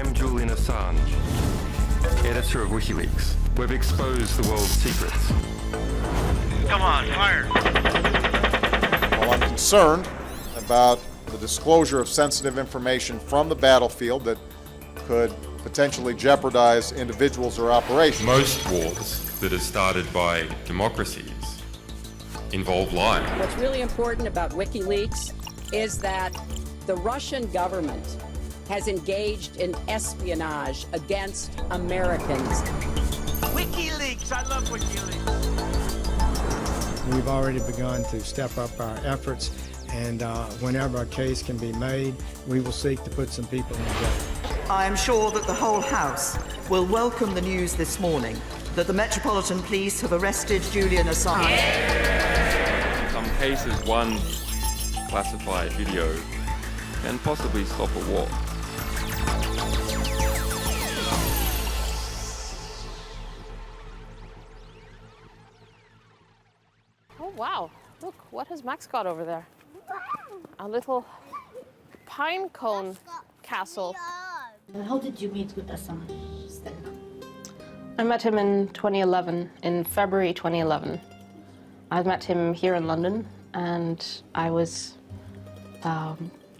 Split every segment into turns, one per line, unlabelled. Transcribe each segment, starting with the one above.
I'm Julian Assange, editor of WikiLeaks. We've exposed the world's secrets.
Come on, fire!
Well, I'm concerned about the disclosure of sensitive information from the battlefield that could potentially jeopardize individuals or operations.
Most wars that are started by democracies involve lying.
What's really important about WikiLeaks is that the Russian government has engaged in espionage against Americans.
WikiLeaks! I love WikiLeaks!
We've already begun to step up our efforts, and whenever a case can be made, we will seek to put some people in jail.
I am sure that the whole House will welcome the news this morning that the Metropolitan Police have arrested Julian Assange.
In some cases, one classified video can possibly stop a war.
Oh wow, look, what has Max got over there? A little pine cone castle.
How did you meet with Assange?
I met him in 2011, in February 2011. I met him here in London, and I was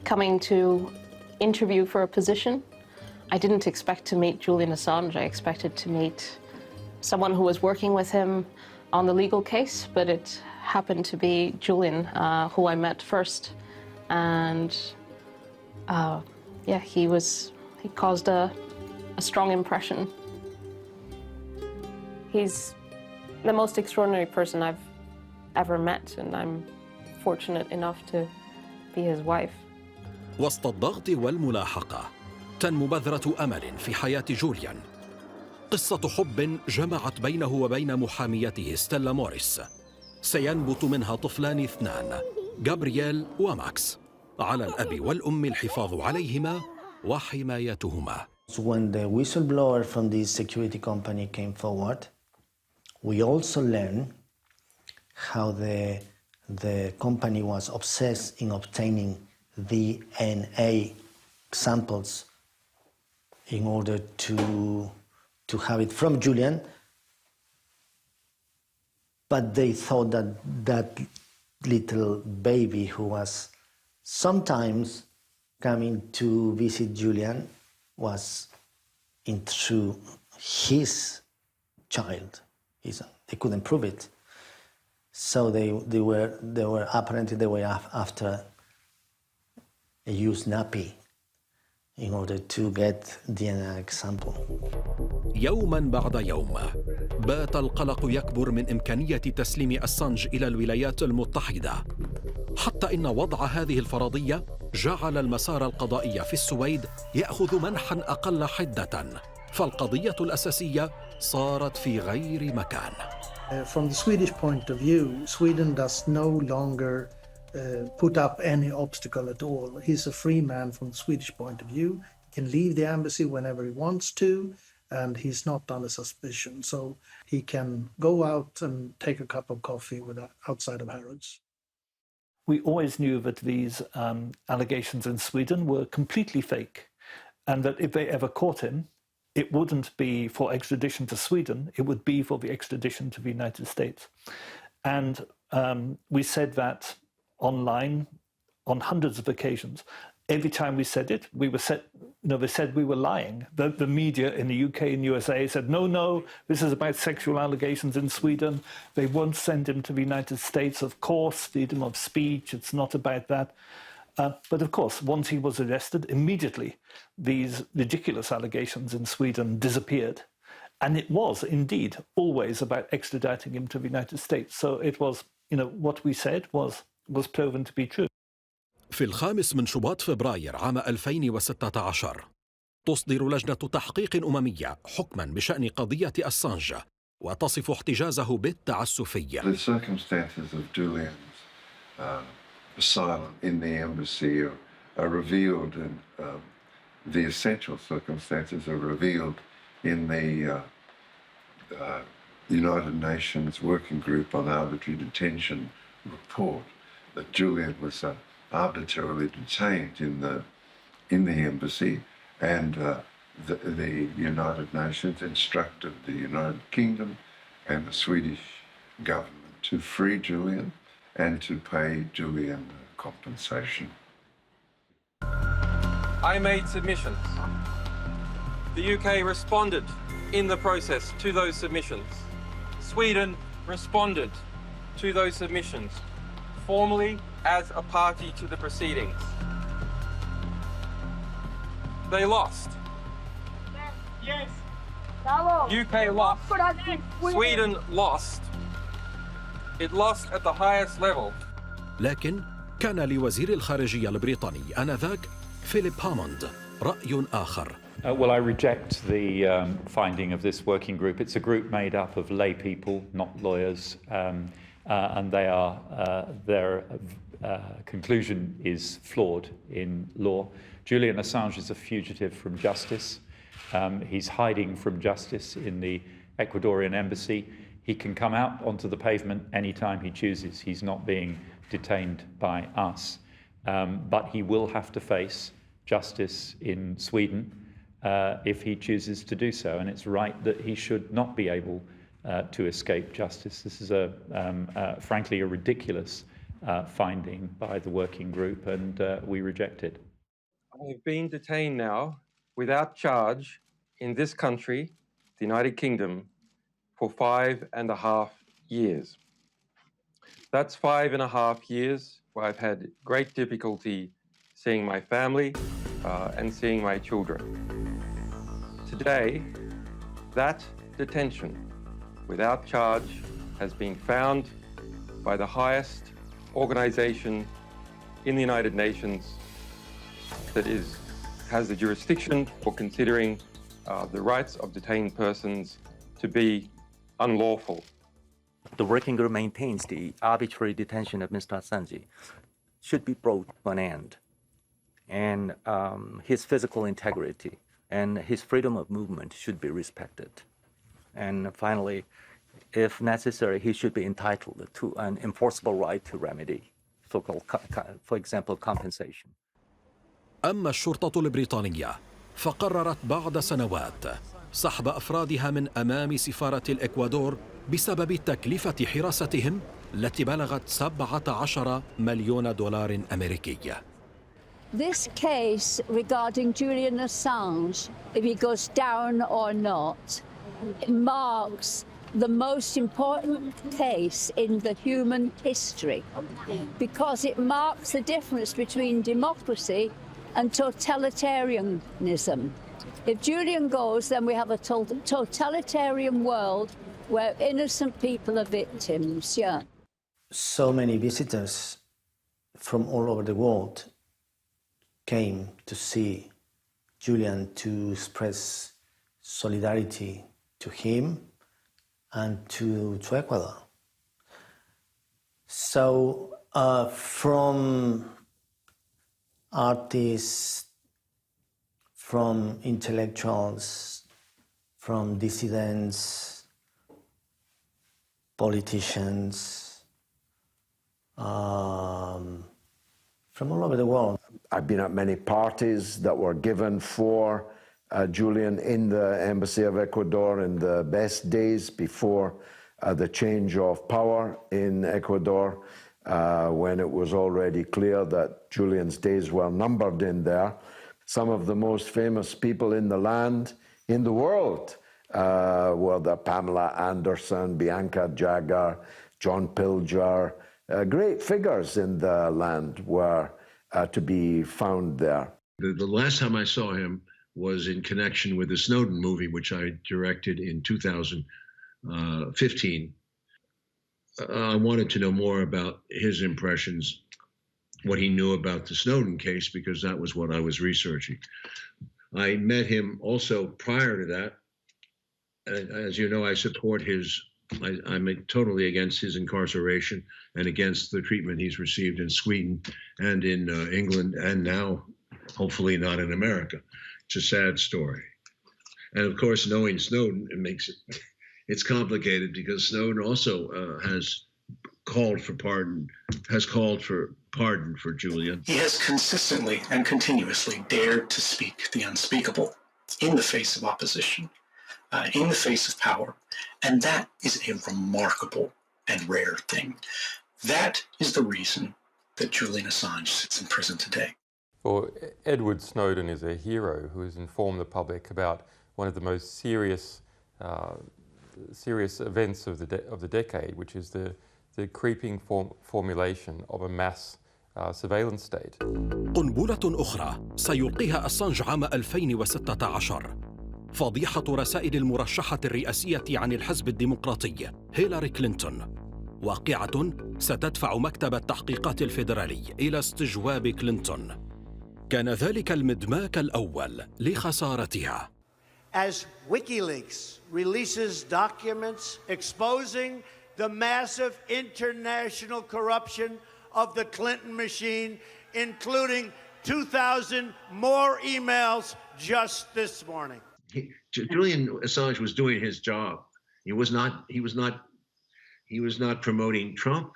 coming to interview for a position. I didn't expect to meet Julian Assange. I expected to meet someone who was working with him on the legal case, but it happened to be Julian, who I met first. And yeah, he caused a strong impression. He's the most extraordinary person I've ever met, and I'm fortunate enough to be his wife.
وسط الضغط والملاحقة تنمو بذرة أمل في حياة جوليان. قصة حب جمعت بينه وبين محاميته ستيلا موريس. سينبت منها طفلان اثنان، جابرييل وماكس. على الأب والأم الحفاظ عليهما وحمايتهما.
When the whistleblower from this security company came forward, we also learned how the company was obsessed in obtaining DNA samples in order to have it from Julian, but they thought that little baby who was sometimes coming to visit Julian was in true his child. They couldn't prove it, so they were after a used nappy in order to get DNA sample.
يوما بعد يوم بات القلق يكبر من إمكانية تسليم أسانج إلى الولايات المتحدة، حتى إن وضع هذه الفرضية جعل المسار القضائي في السويد يأخذ منحا أقل حدة، فالقضية الأساسية صارت في غير مكان.
From the Swedish point of view, Sweden does no longer put up any obstacle at all. He's a free man from the Swedish point of view. He can leave the embassy whenever he wants to, and he's not under suspicion. So he can go out and take a cup of coffee outside of Harrods.
We always knew that these allegations in Sweden were completely fake, and that if they ever caught him, it wouldn't be for extradition to Sweden, it would be for the extradition to the United States. And we said that online on hundreds of occasions. Every time we said it, they said we were lying. The media in the UK and USA said, no, this is about sexual allegations in Sweden. They won't send him to the United States, of course, freedom of speech, it's not about that. But of course, once he was arrested, immediately these ridiculous allegations in Sweden disappeared. And it was indeed always about extraditing him to the United States. So it was, what we said was proven to be true.
في 5 من شباط فبراير عام 2016 تصدر لجنة تحقيق أممية حكما بشأن قضية أسانج وتصف احتجازه بالتعسفي.
The circumstances of Julian's asylum in the embassy are revealed, and the essential circumstances are revealed in the United Nations Working Group on Arbitrary Detention report that Julian was arbitrarily detained in the embassy, and the United Nations instructed the United Kingdom and the Swedish government to free Julian and to pay Julian compensation.
I made submissions. The UK responded in the process to those submissions. Sweden responded to those submissions, formally as a party to the proceedings. They lost.
Yes.
UK lost. Sweden lost. It lost at the highest level.
لكن كان لوزير الخارجية البريطاني آنذاك فيليب هاموند رأي آخر.
Well, I reject the finding of this working group. It's a group made up of lay people, not lawyers, and their conclusion is flawed in law. Julian Assange is a fugitive from justice. He's hiding from justice in the Ecuadorian embassy. He can come out onto the pavement anytime he chooses. He's not being detained by us. But he will have to face justice in Sweden if he chooses to do so. And it's right that he should not be able to escape justice. This is frankly a ridiculous finding by the working group, and we reject it.
I have been detained now without charge in this country, the United Kingdom, for 5.5 years. That's 5.5 years where I've had great difficulty seeing my family and seeing my children. Today, that detention without charge has been found by the highest organization in the United Nations that has the jurisdiction for considering the rights of detained persons to be unlawful.
The working group maintains the arbitrary detention of Mr. Assange should be brought to an end, and his physical integrity and his freedom of movement should be respected. And finally, if necessary, he should be entitled to an enforceable right to remedy, so-called, for example, compensation.
أما الشرطة البريطانية فقررت بعد سنوات سحب أفرادها من أمام سفارة الإكوادور بسبب تكلفة حراستهم التي بلغت 17 مليون دولار أمريكي.
This case regarding Julian Assange, if he goes down or not, marks the most important case in the human history because it marks the difference between democracy and totalitarianism. If Julian goes, then we have a totalitarian world where innocent people are victims, yeah.
So many visitors from all over the world came to see Julian, to express solidarity to him and to Ecuador. So from artists, from intellectuals, from dissidents, politicians, from all over the world.
I've been at many parties that were given for Julian in the Embassy of Ecuador in the best days before the change of power in Ecuador, when it was already clear that Julian's days were numbered in there. Some of the most famous people in the land, in the world, were the Pamela Anderson, Bianca Jagger, John Pilger. Great figures in the land were to be found there.
The last time I saw him was in connection with the Snowden movie, which I directed in 2015. I wanted to know more about his impressions, what he knew about the Snowden case, because that was what I was researching. I met him also prior to that. As you know, I support I'm totally against his incarceration and against the treatment he's received in Sweden and in England, and now, hopefully, not in America. It's a sad story. And of course, knowing Snowden, it's complicated because Snowden also has called for pardon for Julian.
He has consistently and continuously dared to speak the unspeakable. in the face of opposition, in the face of power. And that is a remarkable and rare thing. That is the reason that Julian Assange sits in prison today.
Well, Edward Snowden is a hero who has informed the public about one of the most serious events of the decade, which is the creeping formulation of a mass surveillance state.
قنبلة أخرى سيلقيها أسانج عام 2016. فضيحة رسائل المرشحة الرئاسية عن الحزب الديمقراطي هيلاري كلينتون، واقعة ستدفع مكتب التحقيقات الفيدرالي إلى استجواب كلينتون. كان ذلك المدماك الأول لخسارتها.
As WikiLeaks releases documents exposing the massive international corruption of the Clinton machine, including 2,000 more emails just this morning.
Julian Assange was doing his job. He was not promoting Trump,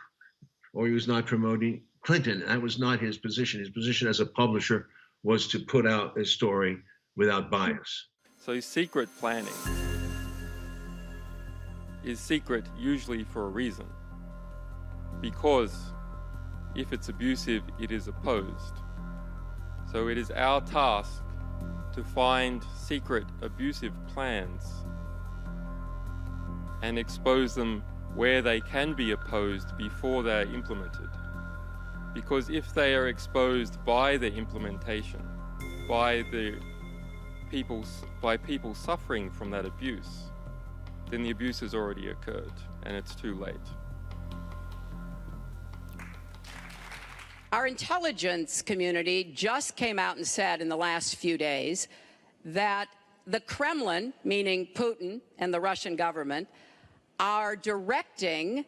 or he was not promoting Clinton. That was not his position. His position as a publisher was to put out a story without bias.
So secret planning is secret usually for a reason. Because if it's abusive, it is opposed. So it is our task to find secret abusive plans and expose them where they can be opposed before they are implemented. Because if they are exposed by the implementation, by people suffering from that abuse, then the abuse has already occurred and it's too late.
Our intelligence community just came out and said in the last few days that the Kremlin, meaning Putin and the Russian government, are directing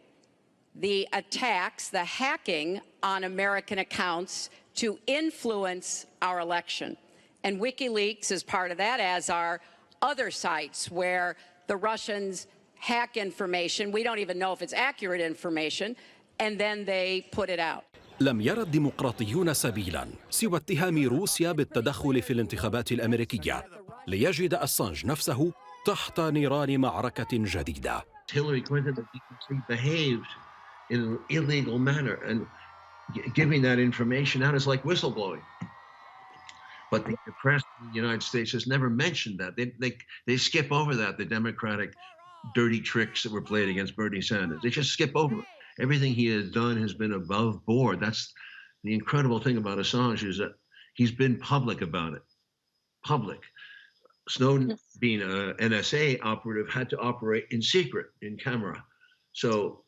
the attacks, the hacking on American accounts to influence our election. And WikiLeaks is part of that, as are other sites where the Russians hack information. We don't even know if it's accurate information, and then they put it out.
لم يرى الديمقراطيون سبيلا سوى اتهام روسيا بالتدخل في الانتخابات الأمريكية ليجد أسانج نفسه تحت نيران معركة جديدة.
Hillary Clinton behaved in an illegal manner, and giving that information out is like whistleblowing. But the press in the United States has never mentioned that. They skip over that, the Democratic dirty tricks that were played against Bernie Sanders. They just skip over it. Everything he has done has been above board. That's the incredible thing about Assange, is that he's been public about it. Public. Snowden, being an NSA operative, had to operate in secret, in camera. So,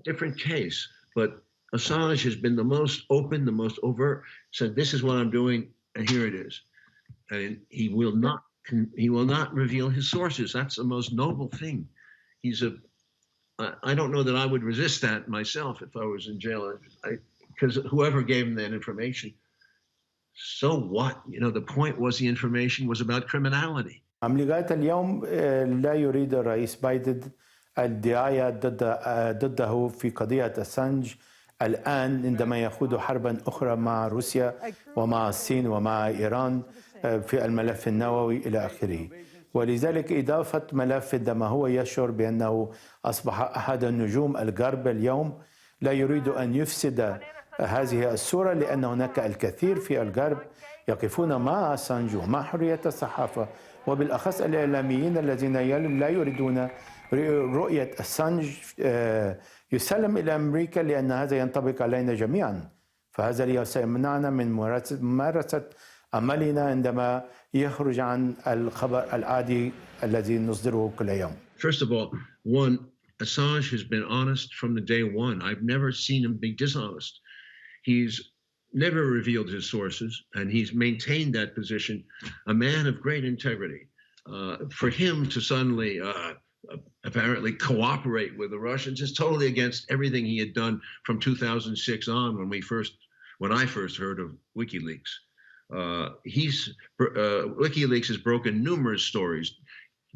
different case. But Assange has been the most open, the most overt, said, this is what I'm doing, and here it is. And he will not reveal his sources. That's the most noble thing. I don't know that I would resist that myself if I was in jail, because whoever gave him that information, so what? You know, the point was the information was about criminality.
لغاية اليوم لا يريد الرئيس بايدن الدعاية ضده في قضية أسانج الآن، عندما يخوض حربا أخرى مع روسيا ومع الصين ومع إيران في الملف النووي إلى آخره. ولذلك إضافة ملف عندما هو يشعر بأنه أصبح أحد النجوم الغرب اليوم، لا يريد أن يفسد هذه الصورة، لأن هناك الكثير في الغرب يقفون مع أسانج ومع حرية الصحافة، وبالأخص الإعلاميين الذين لا يريدون رؤية أسانج يسلم إلى أمريكا، لأن هذا ينطبق علينا جميعا. فهذا سيمنعنا من ممارسة عملنا عندما يخرج عن الخبر العادي الذي نصدره كل يوم.
First of all, Assange has been honest from the day one. I've never seen him be dishonest. He's never revealed his sources, and he's maintained that position. A man of great integrity. For him to suddenly apparently cooperate with the Russians is totally against everything he had done from 2006 on, when I first heard of WikiLeaks. WikiLeaks has broken numerous stories,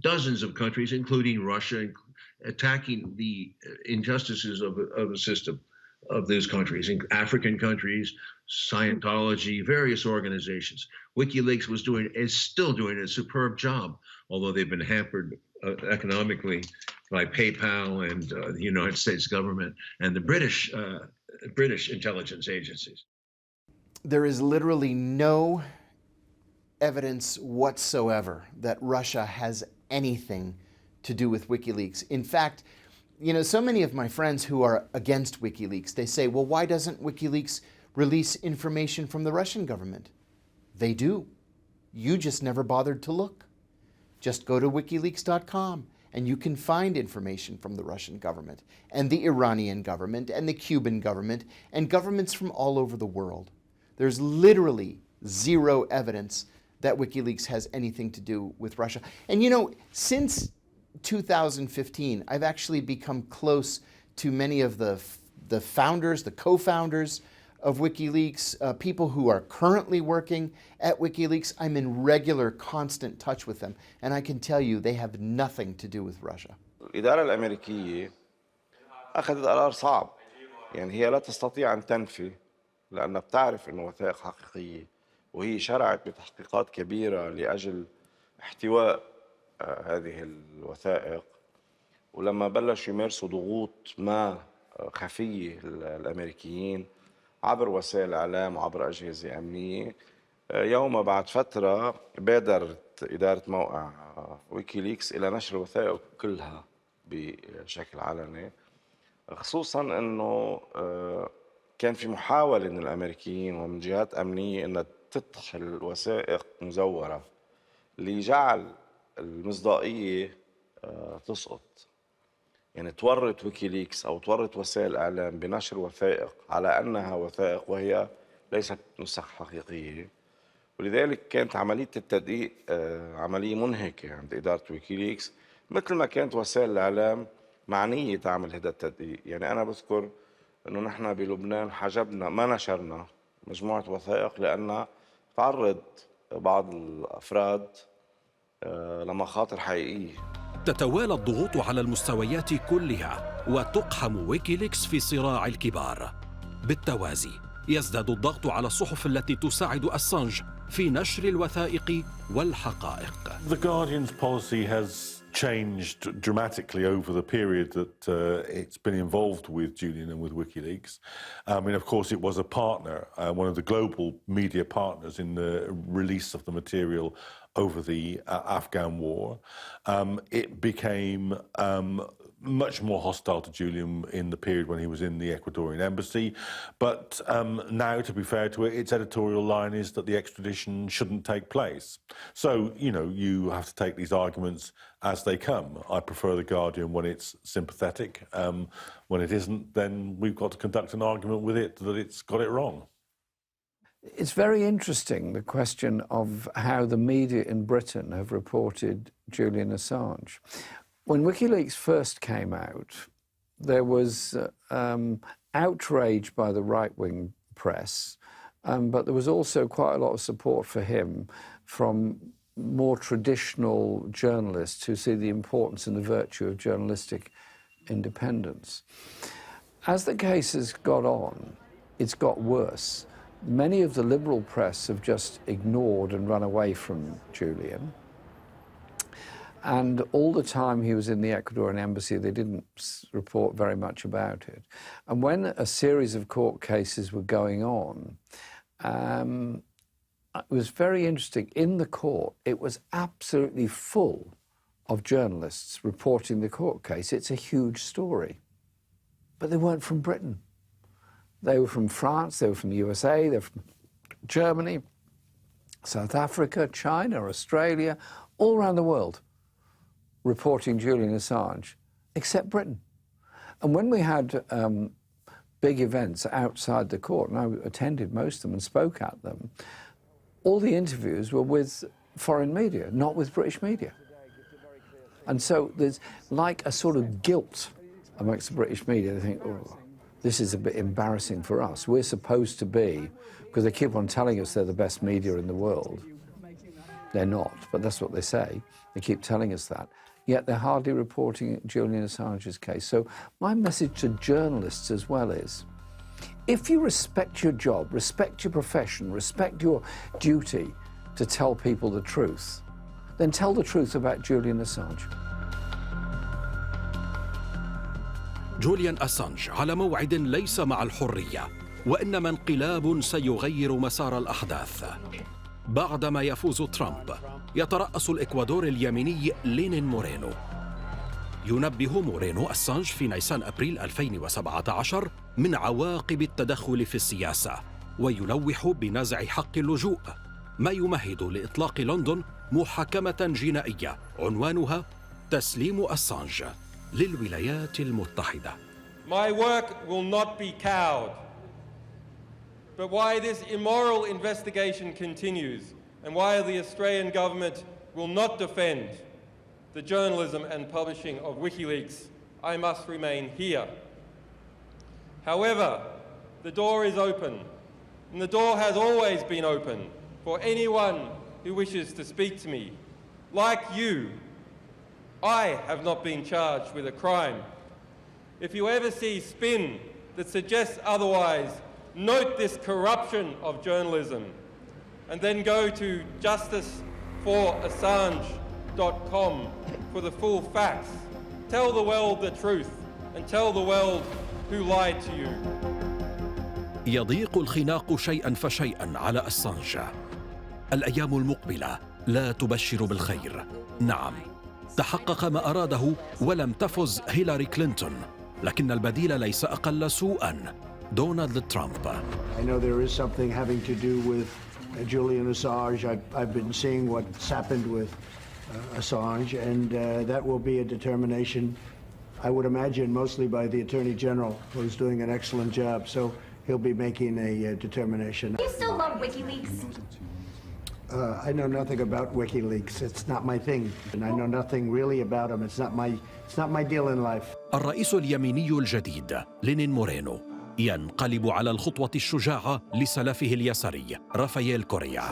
dozens of countries, including Russia, attacking the injustices of the system. of those countries, in African countries, Scientology, various organizations. WikiLeaks is still doing a superb job, although they've been hampered economically by PayPal and the United States government and the British intelligence agencies.
There is literally no evidence whatsoever that Russia has anything to do with WikiLeaks. In fact, you know, so many of my friends who are against WikiLeaks, they say, well, why doesn't WikiLeaks release information from the Russian government? They do. You just never bothered to look. Just go to wikileaks.com and you can find information from the Russian government and the Iranian government and the Cuban government and governments from all over the world. There's literally zero evidence that WikiLeaks has anything to do with Russia. And you know, since 2015, I've actually become close to many of the founders, the co-founders of WikiLeaks, people who are currently working at WikiLeaks. I'm in regular, constant touch with them, and I can tell you they have nothing to do with Russia.
الإدارة الأمريكية أخذت قرار صعب، يعني هي لا تستطيع أن تنفي لأنها بتعرف إنه وثائق حقيقية، وهي شرعت بتحقيقات كبيرة لأجل احتواء هذه الوثائق، ولما بلشوا يمارسوا ضغوط ما خفية الأمريكيين عبر وسائل الإعلام وعبر أجهزة أمنية، يوم بعد فترة بادرت إدارة موقع ويكيليكس إلى نشر الوثائق كلها بشكل علني، خصوصاً أنه كان في محاولة من الأمريكيين ومن جهات أمنية أن تدخل وثائق مزورة لجعل المصداقية تسقط. يعني تورط ويكيليكس أو تورط وسائل الإعلام بنشر وثائق على أنها وثائق وهي ليست نسخ حقيقية، ولذلك كانت عملية التدقيق عملية منهكة عند إدارة ويكيليكس، مثل ما كانت وسائل الإعلام معنية تعمل هذا التدقيق. يعني أنا بذكر إنه نحن بلبنان حجبنا ما نشرنا مجموعة وثائق لأن تعرض بعض الأفراد لمخاطر حقيقية.
تتوالى الضغوط على المستويات كلها وتقحم ويكيليكس في صراع الكبار. بالتوازي يزداد الضغط على الصحف التي تساعد أسانج في نشر الوثائق والحقائق.
The Guardian's policy has changed dramatically over the period that it's been involved with Julian and with WikiLeaks. I mean, of course, it was a partner, one of the global media partners in the release of the material over the Afghan war. It became much more hostile to Julian in the period when he was in the Ecuadorian embassy. But now, to be fair to it, its editorial line is that the extradition shouldn't take place. So, you know, you have to take these arguments as they come. I prefer The Guardian when it's sympathetic. When it isn't, then we've got to conduct an argument with it that it's got it wrong.
It's very interesting, the question of how the media in Britain have reported Julian Assange. When WikiLeaks first came out, there was outrage by the right-wing press, but there was also quite a lot of support for him from more traditional journalists who see the importance and the virtue of journalistic independence. As the case has got on, it's got worse. Many of the liberal press have just ignored and run away from Julian. And all the time he was in the Ecuadorian embassy, they didn't report very much about it. And when a series of court cases were going on, it was very interesting. In the court, it was absolutely full of journalists reporting the court case. It's a huge story. But they weren't from Britain. They were from France, they were from the USA, they were from Germany, South Africa, China, Australia, all around the world reporting Julian Assange, except Britain. And when we had big events outside the court, and I attended most of them and spoke at them, all the interviews were with foreign media, not with British media. And so there's like a sort of guilt amongst the British media. They think, oh, this is a bit embarrassing for us. We're supposed to be, because they keep on telling us they're the best media in the world. They're not, but that's what they say. They keep telling us that. Yet they're hardly reporting Julian Assange's case. So my message to journalists as well is, If you respect your job, respect your profession, respect your duty to tell people the truth, then tell the truth about Julian Assange.
جوليان أسانج على موعد ليس مع الحرية، وإنما انقلاب سيغير مسار الأحداث. بعدما يفوز ترامب، يترأس الإكوادور اليميني لينين مورينو. ينبه مورينو أسانج في نيسان أبريل 2017 من عواقب التدخل في السياسة، ويلوح بنزع حق اللجوء، ما يمهد لإطلاق لندن محاكمة جنائية عنوانها تسليم أسانج للولايات المتحدة.
My work will not be cowed. But why this immoral investigation continues and why the Australian government will not defend the journalism and publishing of WikiLeaks, I must remain here. However, the door is open, and the door has always been open for anyone who wishes to speak to me. Like you, I have not been charged with a crime. If you ever see spin that suggests otherwise, note this corruption of journalism, and then go to justiceforassange.com for the full facts. Tell the world the truth, and tell the world who lied to you.
يضيق الخناق شيئا فشيئا على أسانج. الأيام المقبلة لا تبشر بالخير. نعم، تحقق ما أراده ولم تفز هيلاري كلينتون، لكن البديل ليس أقل سوءا: دونالد ترامب.
I know there is something having to do with Julian Assange. I've been seeing what's happened with Assange, and that will be a determination, I would imagine, mostly by the Attorney General, who's doing an excellent job. So he'll be making a determination.
Do you still love WikiLeaks?
I know nothing about WikiLeaks. It's not my thing, and I know nothing really about them. It's not my deal in life.
الرئيس اليميني الجديد لينين مورينو ينقلب على الخطوة الشجاعة لسلفه اليساري رافائيل كوريا.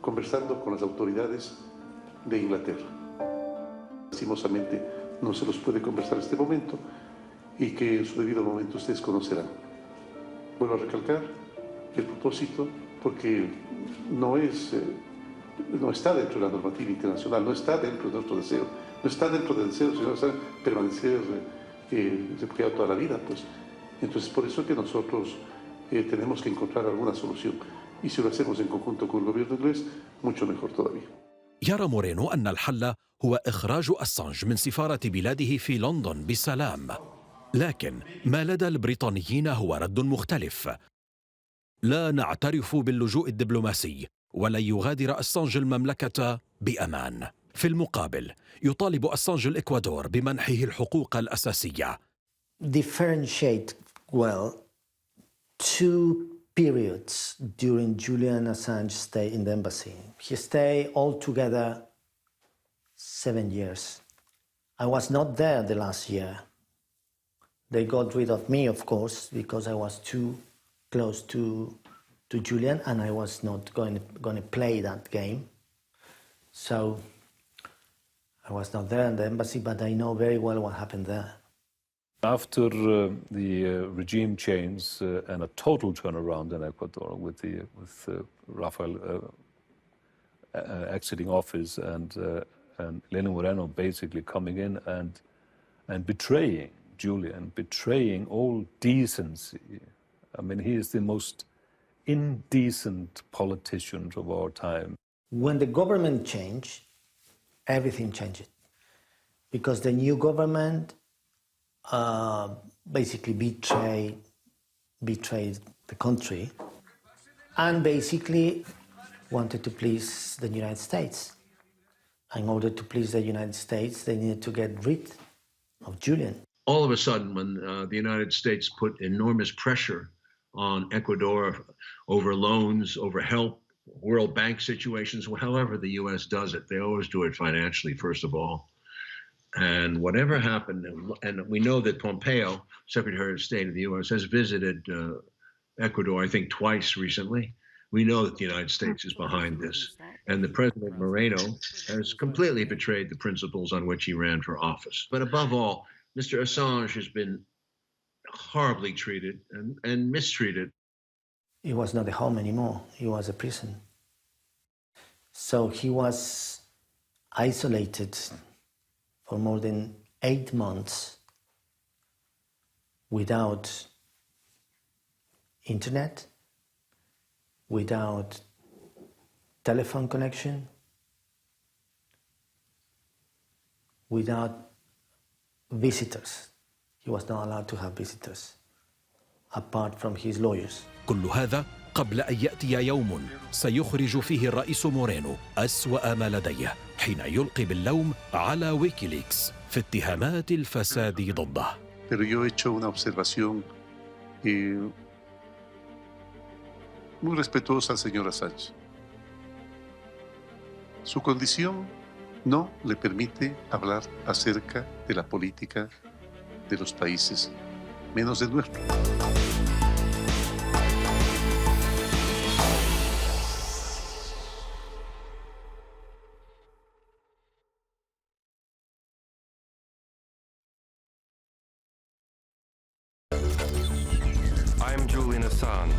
Conversando con las autoridades de Inglaterra. Lastimosamente no se los puede conversar en este momento y que en su debido momento ustedes conocerán. Vuelvo a recalcar el propósito porque no está dentro de la normativa internacional, no está dentro de nuestro deseo, no está dentro del deseo, sino está permanecer refugiado toda la vida, pues. Entonces por eso que nosotros tenemos que encontrar alguna solución. Y si lo hacemos en conjunto con el gobierno inglés, mucho mejor todavía.
يرى مورينو أن الحل هو إخراج أسانج من سفارة بلاده في لندن بسلام، لكن ما لدى البريطانيين هو رد مختلف: لا نعترف باللجوء الدبلوماسي، ولن يغادر أسانج المملكة بأمان. في المقابل يطالب أسانج الإكوادور بمنحه الحقوق الأساسية.
Differentiate well two periods during Julian Assange's stay in the embassy. He stayed altogether 7 years. I was not there the last year. They got rid of me, of course, because I was too close to Julian, and I was not going to play that game. So I was not there in the embassy, but I know very well what happened there.
After the regime change and a total turnaround in Ecuador, with Rafael exiting office and Lenin Moreno basically coming in and betraying Julian, betraying all decency. I mean, he is the most indecent politician of our time.
When the government changed, everything changed, because the new government basically betrayed the country and basically wanted to please the United States. In order to please the United States, they needed to get rid of Julian.
All of a sudden, when the United States put enormous pressure on Ecuador over loans, over help, World Bank situations, however the U.S. does it, they always do it financially, first of all. And whatever happened, and we know that Pompeo, Secretary of State of the U.S., has visited Ecuador, I think, twice recently. We know that the United States is behind this. And the President Moreno has completely betrayed the principles on which he ran for office. But above all, Mr. Assange has been horribly treated and mistreated.
It was not a home anymore, it was a prison. So he was isolated for more than 8 months without internet, without telephone connection, without visitors. He was not allowed to have visitors apart from his lawyers.
كل هذا قبل أن يأتي يوم سيخرج فيه الرئيس مورينو أسوأ ما لديه حين يلقي باللوم على ويكيليكس في اتهامات الفساد ضده.
Pero yo he hecho una observación muy respetuosa al señor Assange. Su condición no le permite hablar acerca de la política de los países, menos del nuestro.
I am Julian Assange.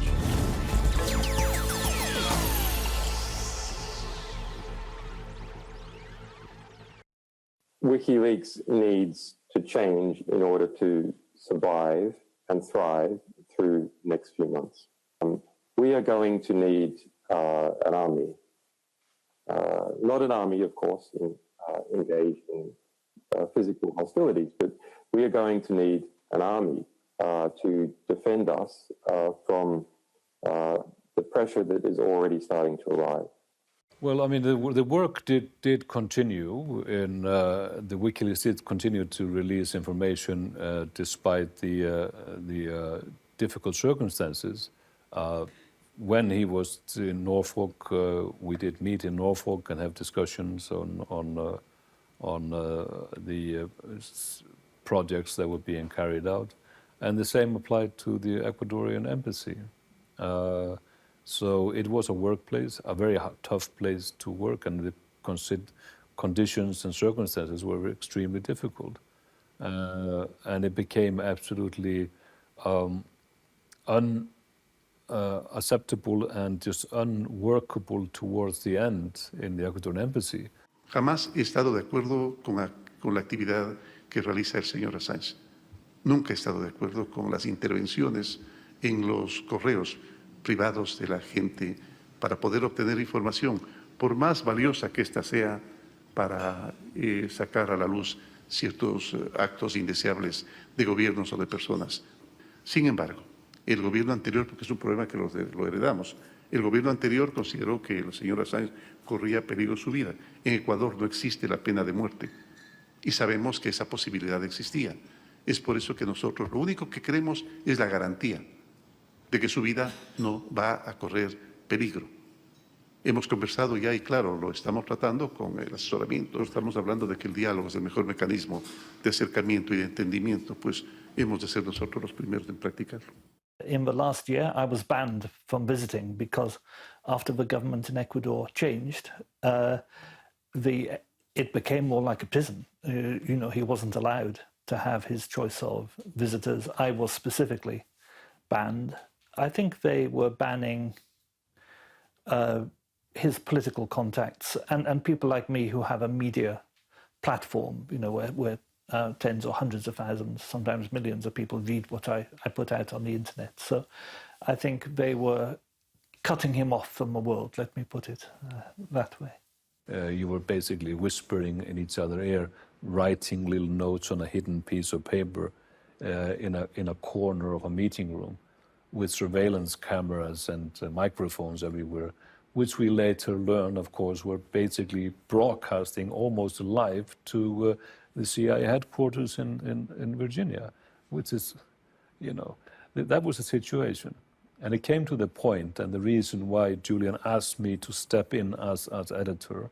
WikiLeaks needs to change in order to survive and thrive through the next few months. We are going to need an army, not an army, of course, engaged in physical hostilities, but we are going to need an army to defend us from the pressure that is already starting to arrive.
Well, I mean, the work did continue, and the WikiLeaks did continue to release information despite the difficult circumstances. When he was in Norfolk, we did meet in Norfolk and have discussions on the projects that were being carried out, and the same applied to the Ecuadorian embassy. So it was a workplace, a very tough place to work, and the conditions and circumstances were extremely difficult. And it became absolutely unacceptable and just unworkable towards the end in the Ecuadorian embassy.
Jamás he estado de acuerdo con la actividad que realiza el señor Assange. Nunca he estado de acuerdo con las intervenciones en los correos privados de la gente para poder obtener información, por más valiosa que ésta sea para sacar a la luz ciertos actos indeseables de gobiernos o de personas. Sin embargo, el gobierno anterior, porque es un problema que lo heredamos, el gobierno anterior consideró que el señor Assange corría peligro su vida. En Ecuador no existe la pena de muerte y sabemos que esa posibilidad existía. Es por eso que nosotros lo único que queremos es la garantía de que su vida no va a correr peligro. Hemos conversado ya y claro, lo estamos tratando con el asesoramiento, estamos hablando de que el diálogo es el mejor mecanismo de acercamiento y de entendimiento, pues hemos de ser nosotros los primeros en practicarlo.
In the last year, I was banned from visiting because after the government in Ecuador changed, it became more like a prison. He wasn't allowed to have his choice of visitors. I was specifically banned. I think they were banning his political contacts and people like me who have a media platform, where tens or hundreds of thousands, sometimes millions of people read what I put out on the internet. So I think they were cutting him off from the world, let me put it that way.
You were basically whispering in each other's ear, writing little notes on a hidden piece of paper in a corner of a meeting room with surveillance cameras and microphones everywhere, which we later learned, of course, were basically broadcasting almost live to the CIA headquarters in Virginia, which is, that was the situation. And it came to the point, and the reason why Julian asked me to step in as editor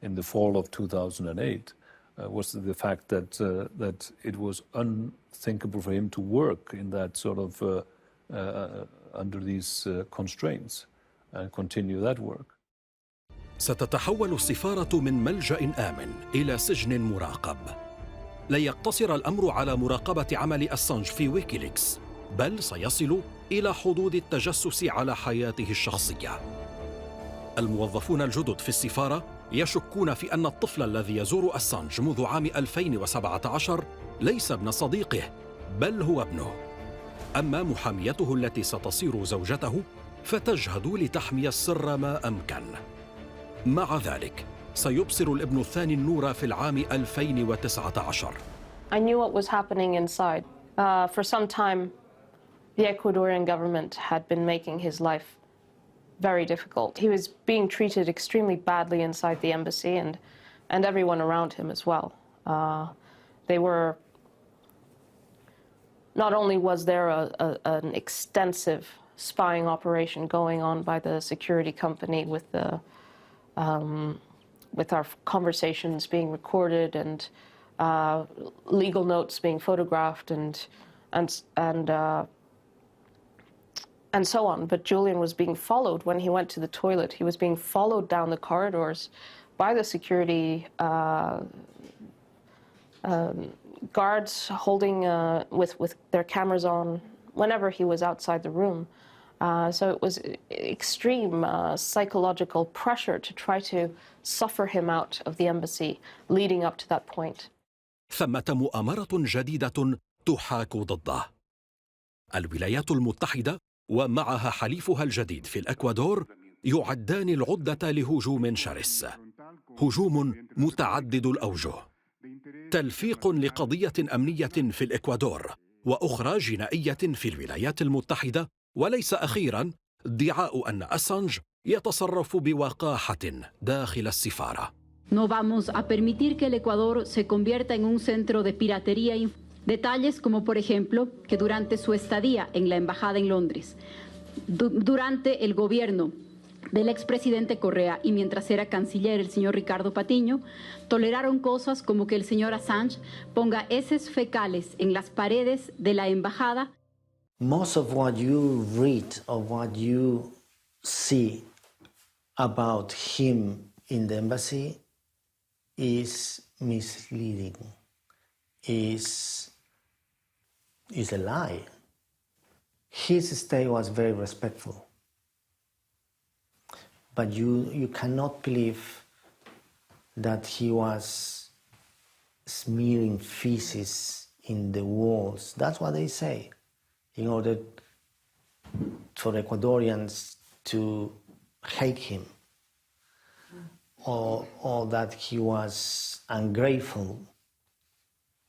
in the fall of 2008 was the fact that it was unthinkable for him to work in that sort of under these constraints and continue that work.
ستتحول السفارة من ملجأ آمن إلى سجن مراقب. لا يقتصر الأمر على مراقبة عمل أسانج في ويكيليكس، بل سيصل إلى حدود التجسس على حياته الشخصية. الموظفون الجدد في السفارة يشكون في أن الطفل الذي يزور أسانج منذ عام 2017 ليس ابن صديقه، بل هو ابنه. أما محاميته التي ستصير زوجته فتجهد لتحمي السر ما أمكن. مع ذلك سيبصر الابن الثاني النور في العام 2019.
I knew what was happening inside. For some time, the Ecuadorian government had been making his life very difficult. He was being treated extremely badly inside the embassy and everyone around him as well. They were... Not only was there an extensive spying operation going on by the security company with our conversations being recorded and legal notes being photographed and so on. But Julian was being followed when he went to the toilet. He was being followed down the corridors by the security guards holding with their cameras on whenever he was outside the room. So it was extreme psychological pressure to try to suffer him out of the embassy leading up to that point.
ثمة مؤامرة جديدة تحاك ضده. الولايات المتحدة ومعها حليفها الجديد في الإكوادور يعدان العدة لهجوم شرس، هجوم متعدد الأوجه، تلفيق لقضية أمنية في الإكوادور وأخرى جنائية في الولايات المتحدة، وليس أخيراً ادعاء أن أسانج يتصرف بوقاحة داخل السفارة.
No vamos a permitir que el Ecuador se convierta en un centro de piratería. Detalles como, por ejemplo, que durante su estadía en la embajada en Londres, durante el gobierno del expresidente Correa y mientras era canciller el señor Ricardo Patiño, toleraron cosas como que el señor Assange ponga heces fecales en las paredes de la embajada.
Most of what you read or what you see about him in the embassy is misleading, is a lie. His stay was very respectful, but you cannot believe that he was smearing feces in the walls. That's what they say, in order for Ecuadorians to hate him, or that he was ungrateful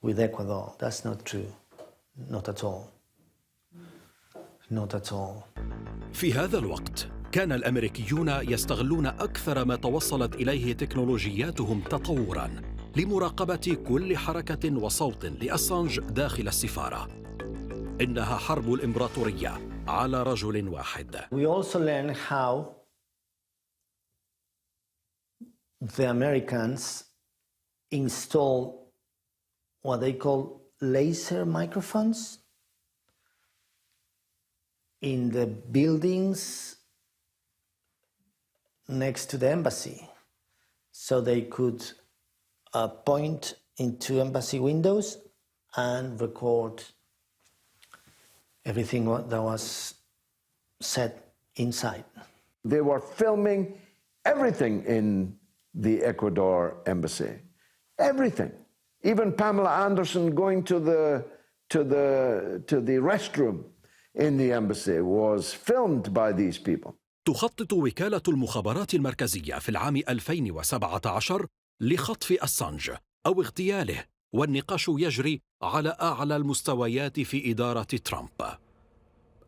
with Ecuador. That's not true. Not at all. Not at all.
في هذا الوقت كان الأمريكيون يستغلون أكثر ما توصلت إليه تكنولوجياتهم تطوراً لمراقبة كل حركة وصوت لأسانج داخل السفارة. إنها حرب الإمبراطورية على رجل واحد.
We also learn how the Americans install what they call laser microphones in the buildings next to the embassy, so they could point into embassy windows and record everything that was said inside.
They were filming everything in the Ecuador embassy, everything. Even Pamela Anderson going to the restroom in the embassy was filmed by these people.
تخطط وكالة المخابرات المركزية في العام 2017 لخطف أسانج أو اغتياله، والنقاش يجري على أعلى المستويات في إدارة ترامب.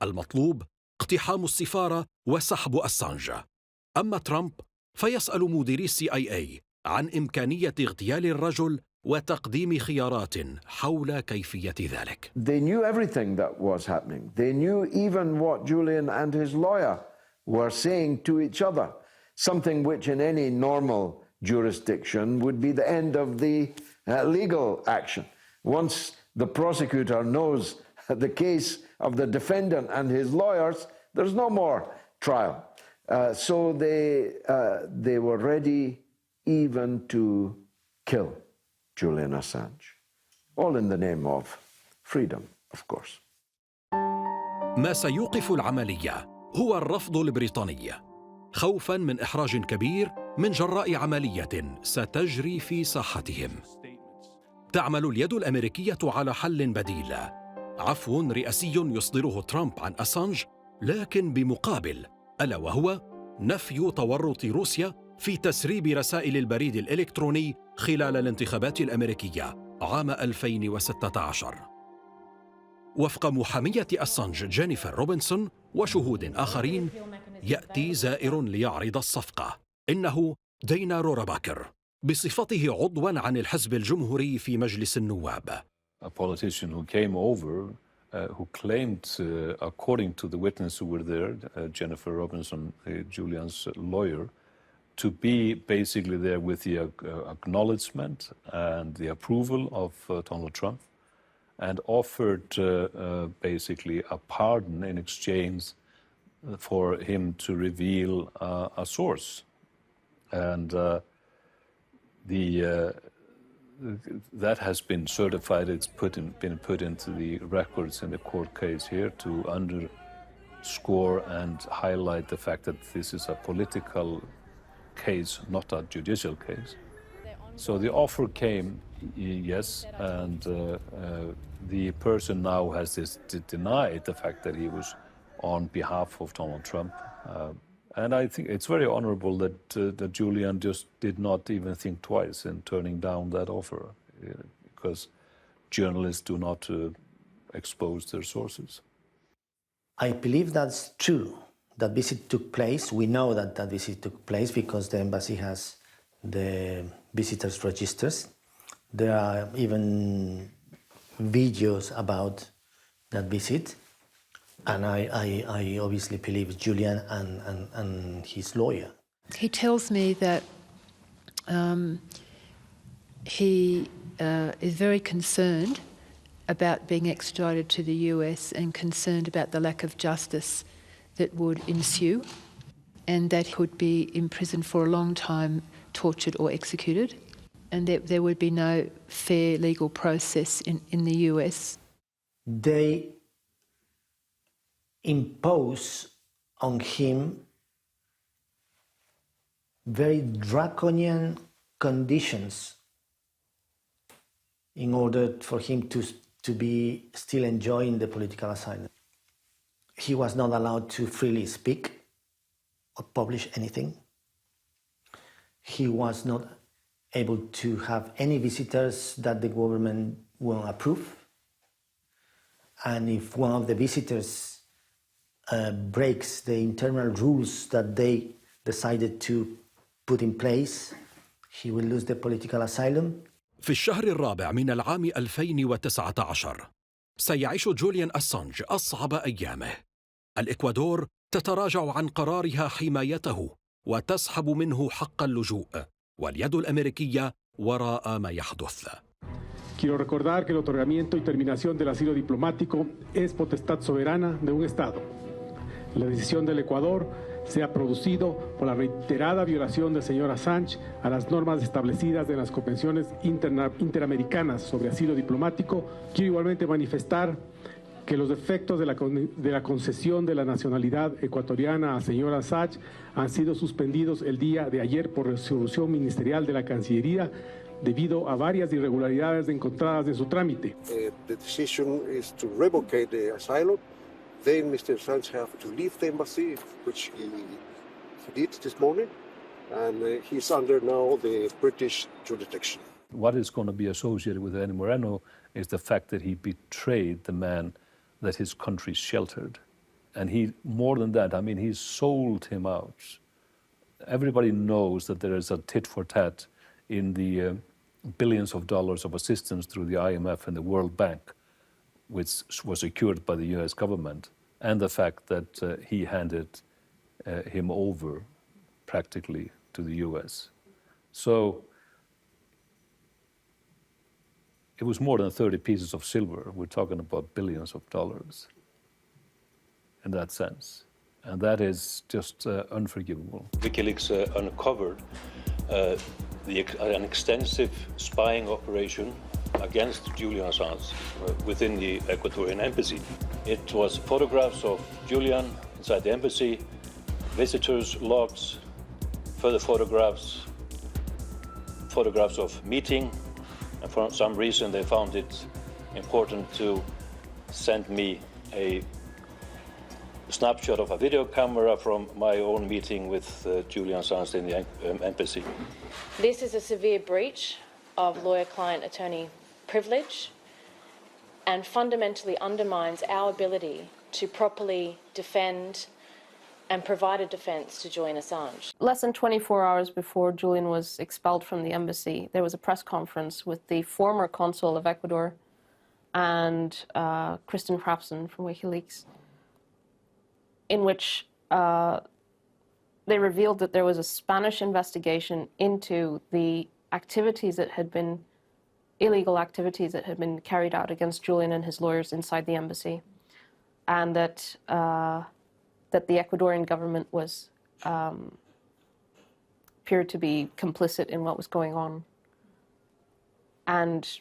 المطلوب اقتحام السفارة وسحب أسانج. أما ترامب فيسأل مديري CIA عن إمكانية اغتيال الرجل وتقديم خيارات حول كيفية ذلك.
They knew everything that was happening. They knew even what Julian and his lawyer were saying to each other, something which in any normal jurisdiction would be the end of the legal action. Once the prosecutor knows the case of the defendant and his lawyers, there's no more trial. So they were ready even to kill Julian Assange, all in the name of freedom, of course.
ما سيوقف العملية هو الرفض البريطاني، خوفاً من إحراج كبير من جراء عملية ستجري في ساحتهم. تعمل اليد الأمريكية على حل بديل، عفو رئاسي يصدره ترامب عن أسانج، لكن بمقابل، ألا وهو نفي تورط روسيا في تسريب رسائل البريد الإلكتروني خلال الانتخابات الأمريكية عام 2016. وفق محامية أسانج جينيفر روبنسون وشهود آخرين، يأتي زائر ليعرض الصفقة، إنه دينا روراباكر، بصفته عضواً عن الحزب الجمهوري في مجلس النواب.
A politician who came over, who claimed, according to the witnesses who were there, Jennifer Robinson, Julian's lawyer, to be basically there with the acknowledgement and the approval of Donald Trump, and offered basically a pardon in exchange for him to reveal a source. And that has been certified. It's been put into the records in the court case here to underscore and highlight the fact that this is a political case, not a judicial case. So the offer came, yes, and the person now has denied the fact that he was on behalf of Donald Trump. And I think it's very honorable that Julian just did not even think twice in turning down that offer, because journalists do not expose their sources.
I believe that's true. That visit took place. We know that that visit took place because the embassy has the visitors' registers. There are even videos about that visit. And I obviously believe Julian and his lawyer.
He tells me that he is very concerned about being extradited to the US and concerned about the lack of justice that would ensue, and that he would be imprisoned for a long time, tortured or executed, and that there would be no fair legal process in the US.
They impose on him very draconian conditions in order for him to be still enjoying the political asylum. He was not allowed to freely speak or publish anything. He was not able to have any visitors that the government won't approve. And if one of the visitors breaks the internal rules that they decided to put in place, he will lose the political asylum.
في الشهر الرابع من العام 2019 سيعيش جوليان أسانج أصعب أيامه. الإكوادور تتراجع عن قرارها حمايته وتسحب منه حق اللجوء، واليد الأمريكية وراء ما يحدث.
Quiero recordar que el otorgamiento y terminación del asilo diplomático es potestad soberana de un Estado. La decisión del Ecuador se ha producido por la reiterada violación del señor Assange a las normas establecidas en las convenciones interamericanas sobre asilo diplomático. Quiero igualmente manifestar que los efectos de la concesión de la nacionalidad ecuatoriana al señor Assange han sido suspendidos el día de ayer por resolución ministerial de la Cancillería debido a varias irregularidades encontradas en su trámite.
The decision is to revocate the asylum. Then Mr. Assange have to leave the embassy, which he did this morning, and he's under now the British jurisdiction.
What is going to be associated with Lenny Moreno is the fact that he betrayed the man that his country sheltered. And he, more than that, I mean, he sold him out. Everybody knows that there is a tit for tat in the billions of dollars of assistance through the IMF and the World Bank, which was secured by the US government, and the fact that he handed him over practically to the US. So it was more than 30 pieces of silver. We're talking about billions of dollars in that sense. And that is just unforgivable. WikiLeaks uncovered an extensive spying operation against Julian Assange within the Ecuadorian embassy. It was photographs of Julian inside the embassy, visitors' logs, further photographs of meeting, and for some reason they found it important to send me a snapshot of a video camera from my own meeting with Julian Assange in the embassy.
This is a severe breach of lawyer-client-attorney privilege and fundamentally undermines our ability to properly defend and provide a defense to Julian Assange. Less than 24 hours before Julian was expelled from the embassy, there was a press conference with the former consul of Ecuador and Kristen Hrafson from WikiLeaks, in which they revealed that there was a Spanish investigation into the activities that had been, illegal activities that had been carried out against Julian and his lawyers inside the embassy, and that that the Ecuadorian government was appeared to be complicit in what was going on. And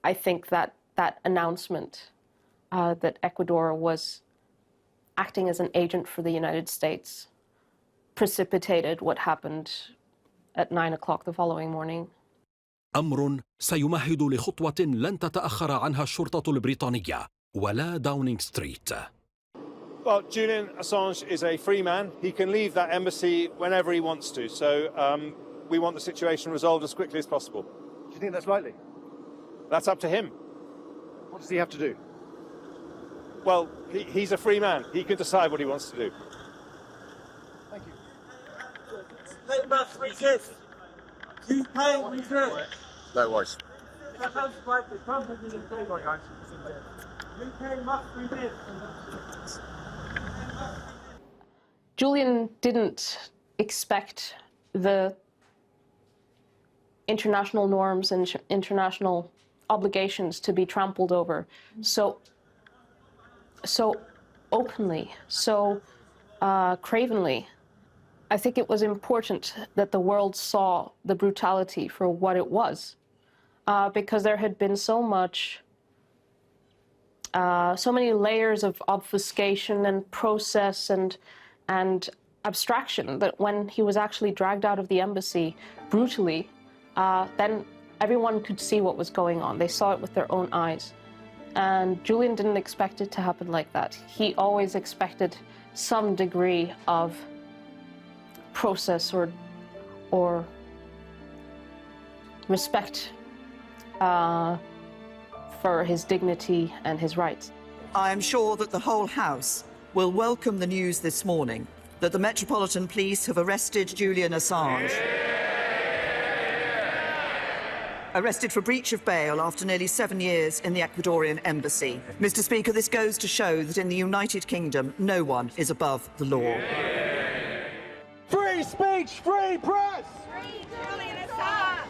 I think that that announcement that Ecuador was acting as an agent for the United States precipitated what happened at 9 o'clock the following morning.
أمر سيمهد لخطوة لن تتأخر عنها الشرطة البريطانية ولا داونينغ ستريت.
Well, Julian Assange is a free man. He can leave that embassy whenever he wants to. So we want the situation resolved as quickly as possible.
Do you think that's likely?
That's up to him.
What does he have to do?
Well, he's a free man. He can decide what he wants to do.
Thank you.
They must resist. UK resist.
No worries.
UK must resist.
Julian didn't expect the international norms and international obligations to be trampled over so openly, so cravenly. I think it was important that the world saw the brutality for what it was, because there had been so many layers of obfuscation and process and abstraction that when he was actually dragged out of the embassy brutally, then everyone could see what was going on. They saw it with their own eyes. And Julian didn't expect it to happen like that. He always expected some degree of process or respect for his dignity and his rights.
I am sure that the whole House will welcome the news this morning that the Metropolitan Police have arrested Julian Assange. Arrested for breach of bail after nearly 7 years in the Ecuadorian embassy. Mr. Speaker, this goes to show that in the United Kingdom, no one is above the law.
Free speech, free press! Free Julian Assange!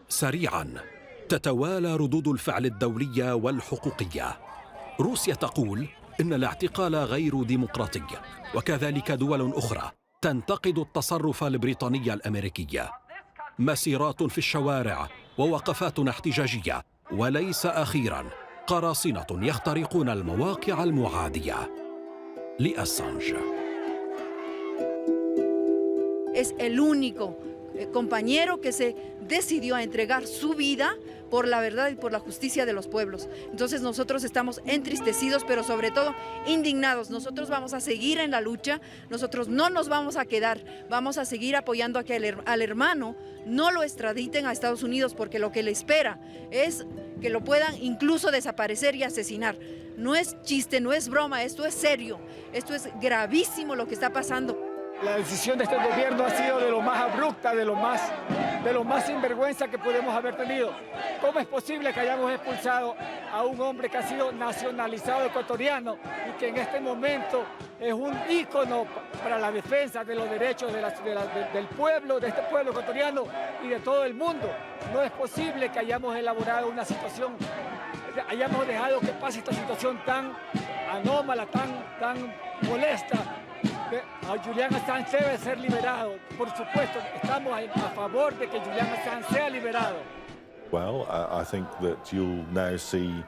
سريعا تتوالى ردود الفعل الدولية والحقوقية. روسيا تقول إن الاعتقال غير ديمقراطي، وكذلك دول أخرى تنتقد التصرف البريطاني الأمريكي. مسيرات في الشوارع ووقفات احتجاجية، وليس أخيرا قراصنة يخترقون المواقع المعادية لأسانج.
Es el único compañero que se decidió a entregar su vida por la verdad y por la justicia de los pueblos. Entonces nosotros estamos entristecidos, pero sobre todo indignados. Nosotros vamos a seguir en la lucha, nosotros no nos vamos a quedar, vamos a seguir apoyando a que al hermano no lo extraditen a Estados Unidos, porque lo que le espera es que lo puedan incluso desaparecer y asesinar. No es chiste, no es broma, esto es serio, esto es gravísimo lo que está pasando.
La decisión de este gobierno ha sido de lo más abrupta, de lo más sinvergüenza que podemos haber tenido. ¿Cómo es posible que hayamos expulsado a un hombre que ha sido nacionalizado ecuatoriano y que en este momento es un ícono para la defensa de los derechos del pueblo, de este pueblo ecuatoriano y de todo el mundo? No es posible que hayamos elaborado una situación, hayamos dejado que pase esta situación tan anómala, tan molesta, Julian Assange debe ser liberado. Por supuesto, estamos a favor de que Julian Assange sea liberado.
Well, I think that you'll now see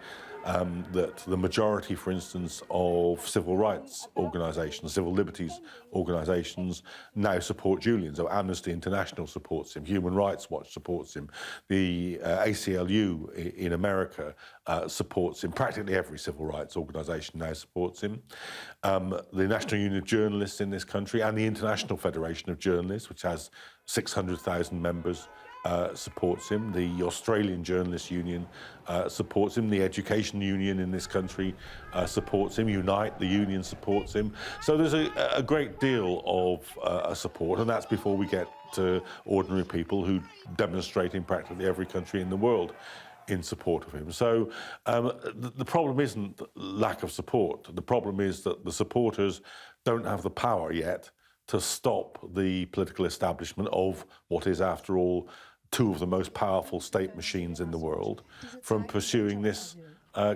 that the majority, for instance, of civil rights organisations, civil liberties organisations now support Julian. So Amnesty International supports him, Human Rights Watch supports him, the ACLU in America supports him, practically every civil rights organisation now supports him. The National Union of Journalists in this country and the International Federation of Journalists, which has 600,000 members, supports him. The Australian Journalists Union supports him. The Education Union in this country supports him. Unite, the union, supports him. So there's a great deal of support, and that's before we get to ordinary people who demonstrate in practically every country in the world in support of him. So the problem isn't lack of support. The problem is that the supporters don't have the power yet to stop the political establishment of what is, after all, two of the most powerful state machines in the world from pursuing this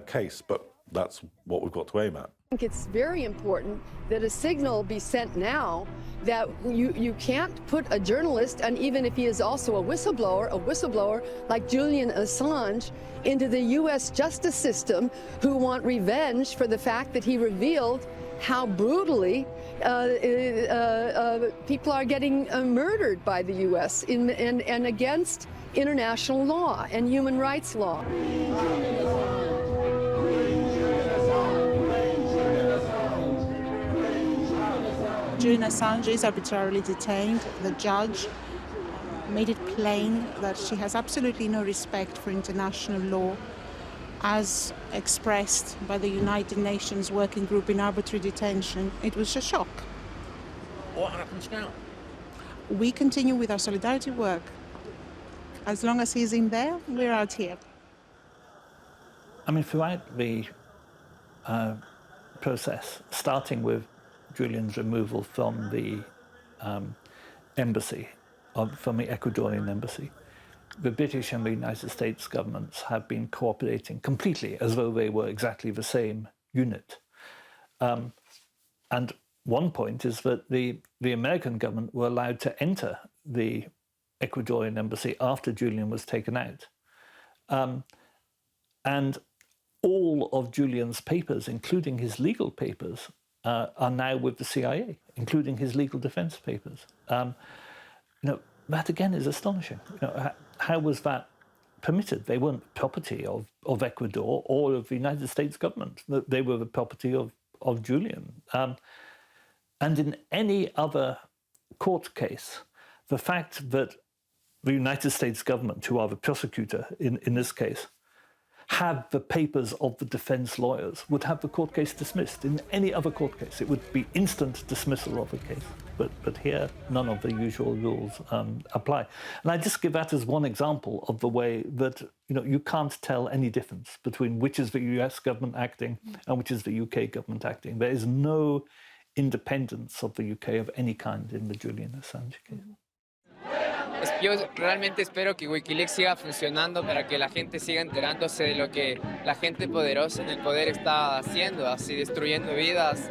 case. But that's what we've got to aim at.
I think it's very important that a signal be sent now that you can't put a journalist, and even if he is also a whistleblower like Julian Assange, into the U.S. justice system, who want revenge for the fact that he revealed how brutally people are getting murdered by the U.S. and against international law and human rights law.
Julian Assange is arbitrarily detained. The judge made it plain that she has absolutely no respect for international law, as expressed by the United Nations Working Group in Arbitrary Detention. It was a shock.
What happens now?
We continue with our solidarity work. As long as he's in there, we're out here.
I mean, throughout the process, starting with Julian's removal from the embassy, from the Ecuadorian embassy, the British and the United States governments have been cooperating completely as though they were exactly the same unit. And one point is that the American government were allowed to enter the Ecuadorian embassy after Julian was taken out. And all of Julian's papers, including his legal papers, are now with the CIA, including his legal defense papers. That again is astonishing. How was that permitted? They weren't property of Ecuador or of the United States government. They were the property of Julian. And in any other court case, the fact that the United States government, who are the prosecutor in this case, have the papers of the defense lawyers, would have the court case dismissed. In any other court case, it would be instant dismissal of the case. But here, none of the usual rules apply. And I just give that as one example of the way that you can't tell any difference between which is the US government acting and which is the UK government acting. There is no independence of the UK of any kind in the Julian Assange case.
Yo realmente espero que Wikileaks siga funcionando para que la gente siga enterándose de lo que la gente poderosa en el poder está haciendo, así destruyendo vidas.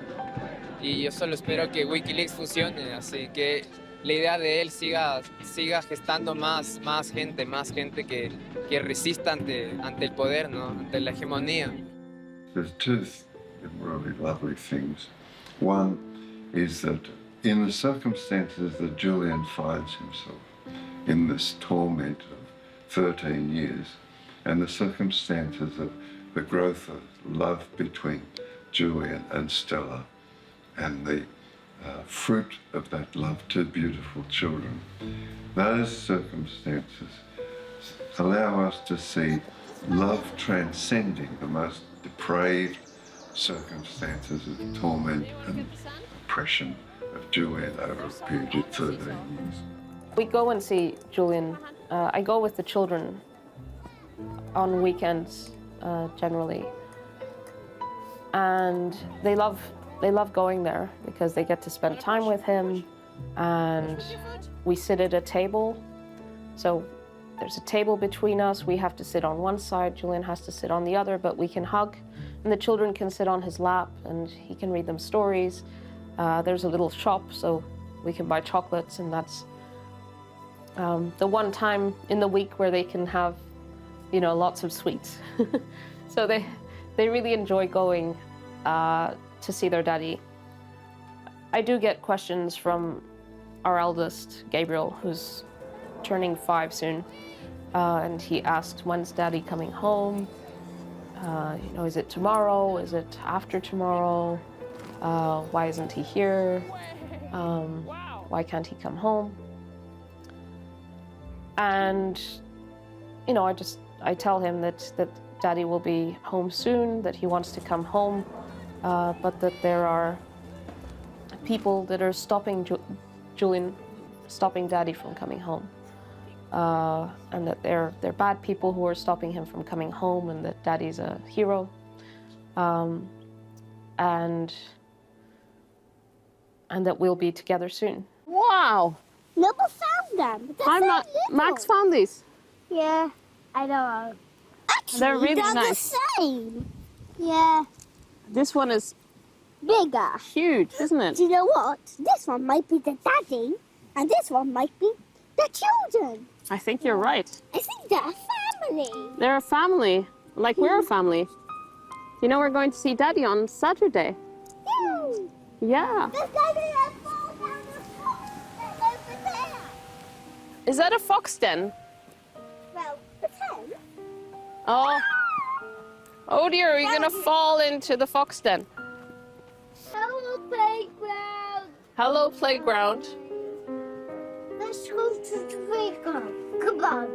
Y yo solo espero que Wikileaks funcione, así que la idea de él siga gestando más gente que resista ante el poder, ¿no? Ante la hegemonía.
There's two really lovely things. One is that in the circumstances that Julian finds himself, in this torment of 13 years, and the circumstances of the growth of love between Julian and Stella, and the fruit of that love, two beautiful children, those circumstances allow us to see love transcending the most depraved circumstances of torment and oppression of Julian over a period of 13 years.
We go and see Julian. I go with the children on weekends, generally. And they love going there because they get to spend time with him, and we sit at a table. So there's a table between us. We have to sit on one side, Julian has to sit on the other, but we can hug, and the children can sit on his lap, and he can read them stories. There's a little shop, so we can buy chocolates, and that's the one time in the week where they can have, you know, lots of sweets. So they really enjoy going to see their daddy. I do get questions from our eldest, Gabriel, who's turning 5 soon, and he asked, when's daddy coming home? You know, is it tomorrow? Is it after tomorrow? Why isn't he here? Why can't he come home? And, you know, I tell him that daddy will be home soon, that he wants to come home, but that there are people that are stopping Julian, stopping daddy from coming home. And that they're bad people who are stopping him from coming home, and that daddy's a hero. And that we'll be together soon.
Wow! Nobody found them. Max found these. Yeah, I know. Actually,
they're really
they're
nice.
The same. Yeah.
This one is
bigger.
Huge, isn't it?
Do you know what? This one might be the daddy, and this one might be the children.
I think you're right.
I think they're a family.
They're a family, like we're a family. You know, we're going to see daddy on Saturday. Yeah.
There's daddy that falls down the fox den over there.
Is that a fox den?
Well, pretend.
Oh. Oh dear, are you going to fall into the fox den?
Hello, playground.
Hello, playground.
Let's go to the playground. Come on.